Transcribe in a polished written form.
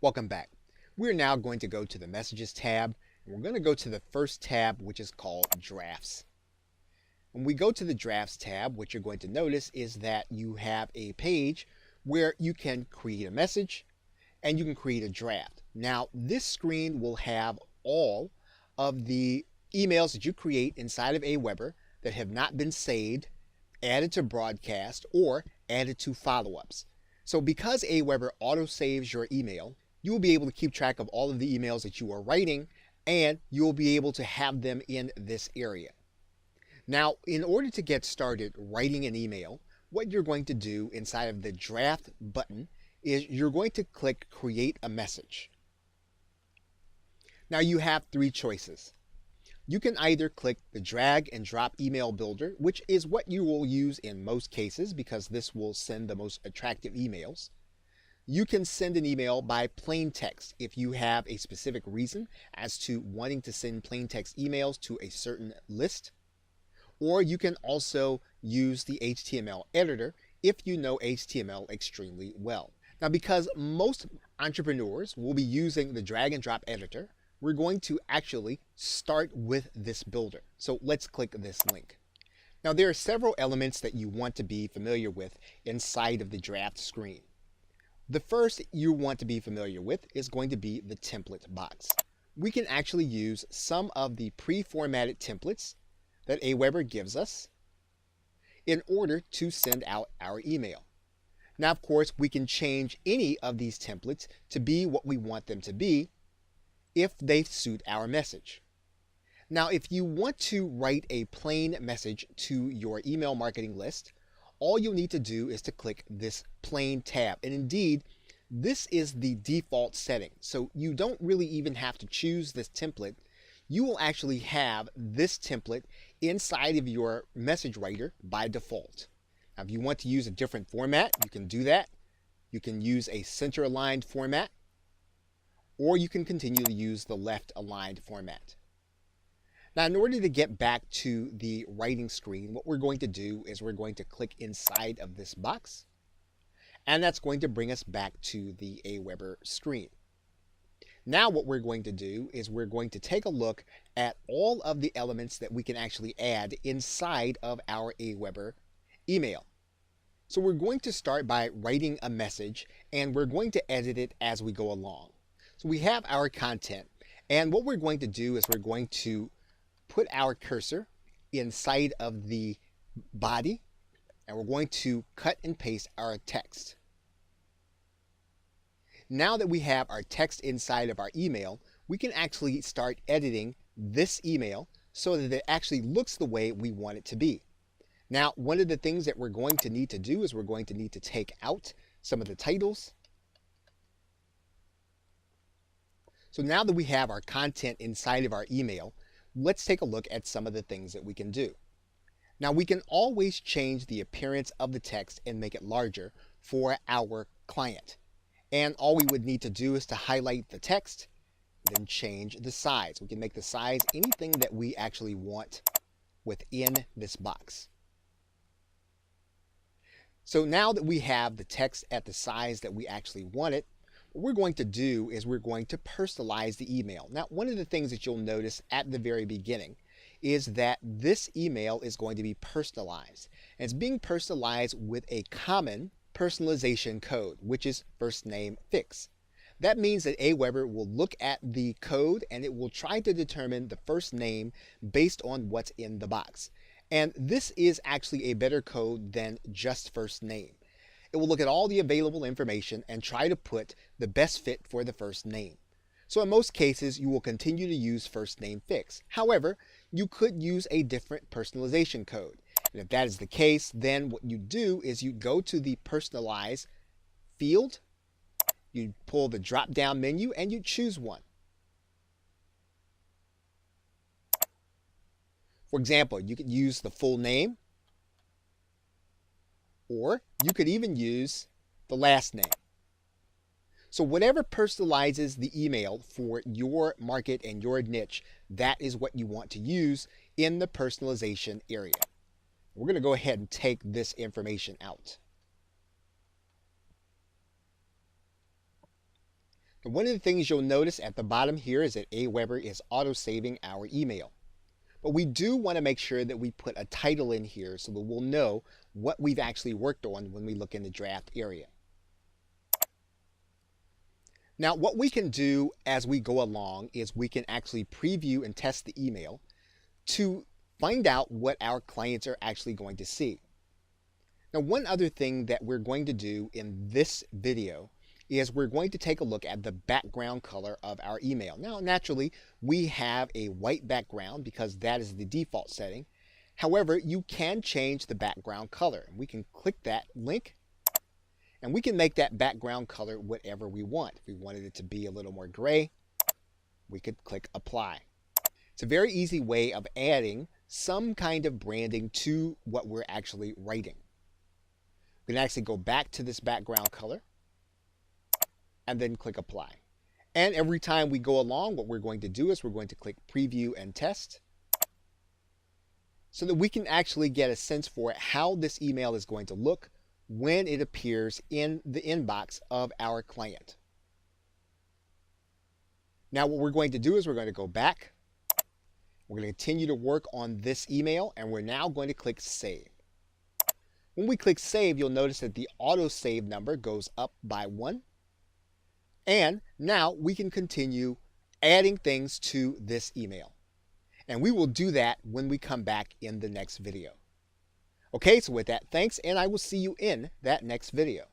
Welcome back. We're now going to go to the Messages tab, and we're going to go to the first tab, which is called Drafts. When we go to the Drafts tab, what you're going to notice is that you have a page where you can create a message and you can create a draft. Now, this screen will have all of the emails that you create inside of Aweber that have not been saved, added to broadcast, or added to follow-ups. So because Aweber auto-saves your email, you will be able to keep track of all of the emails that you are writing, and you'll be able to have them in this area. Now, in order to get started writing an email, what you're going to do inside of the draft button is you're going to click Create a Message. Now you have three choices. You can either click the drag and drop email builder, which is what you will use in most cases because this will send the most attractive emails. You can send an email by plain text if you have a specific reason as to wanting to send plain text emails to a certain list. Or you can also use the HTML editor if you know HTML extremely well. Now, because most entrepreneurs will be using the drag and drop editor, we're going to actually start with this builder. So let's click this link. Now, there are several elements that you want to be familiar with inside of the draft screen. The first you want to be familiar with is going to be the template box. We can actually use some of the pre-formatted templates that Aweber gives us in order to send out our email. Now, of course, we can change any of these templates to be what we want them to be if they suit our message. Now, if you want to write a plain message to your email marketing list, all you'll need to do is to click this plain tab. And indeed, this is the default setting. So you don't really even have to choose this template. You will actually have this template inside of your message writer by default. Now, if you want to use a different format, you can do that. You can use a center aligned format, or you can continue to use the left aligned format. Now, in order to get back to the writing screen, what we're going to do is we're going to click inside of this box, and that's going to bring us back to the Aweber screen. Now what we're going to do is we're going to take a look at all of the elements that we can actually add inside of our Aweber email. So we're going to start by writing a message, and we're going to edit it as we go along. So we have our content, and what we're going to do is we're going to put our cursor inside of the body, and we're going to cut and paste our text. Now that we have our text inside of our email, we can actually start editing this email so that it actually looks the way we want it to be. Now, one of the things that we're going to need to do is we're going to need to take out some of the titles. So now that we have our content inside of our email, let's take a look at some of the things that we can do. Now, we can always change the appearance of the text and make it larger for our client. And all we would need to do is to highlight the text, then change the size. We can make the size anything that we actually want within this box. So now that we have the text at the size that we actually want it, what we're going to do is we're going to personalize the email. Now, one of the things that you'll notice at the very beginning is that this email is going to be personalized. And it's being personalized with a common personalization code, which is first name fix. That means that Aweber will look at the code and it will try to determine the first name based on what's in the box. And this is actually a better code than just first name. It will look at all the available information and try to put the best fit for the first name. So in most cases, you will continue to use first name fix. However, you could use a different personalization code. And if that is the case, then what you do is you go to the Personalize field, you pull the drop-down menu, and you choose one. For example, you could use the full name, or you could even use the last name. So whatever personalizes the email for your market and your niche, that is what you want to use in the personalization area. We're going to go ahead and take this information out. And one of the things you'll notice at the bottom here is that Aweber is auto-saving our email. But we do want to make sure that we put a title in here so that we'll know what we've actually worked on when we look in the draft area. Now, what we can do as we go along is we can actually preview and test the email to find out what our clients are actually going to see. Now, one other thing that we're going to do in this video is we're going to take a look at the background color of our email. Now, naturally, we have a white background because that is the default setting. However, you can change the background color. We can click that link and we can make that background color whatever we want. If we wanted it to be a little more gray, we could click apply. It's a very easy way of adding some kind of branding to what we're actually writing. We can actually go back to this background color and then click apply. And every time we go along, what we're going to do is we're going to click preview and test so that we can actually get a sense for how this email is going to look when it appears in the inbox of our client. Now what we're going to do is we're going to go back. We're going to continue to work on this email and we're now going to click save. When we click save, you'll notice that the auto save number goes up by 1. And now we can continue adding things to this email. And we will do that when we come back in the next video. Okay, so with that, thanks, and I will see you in that next video.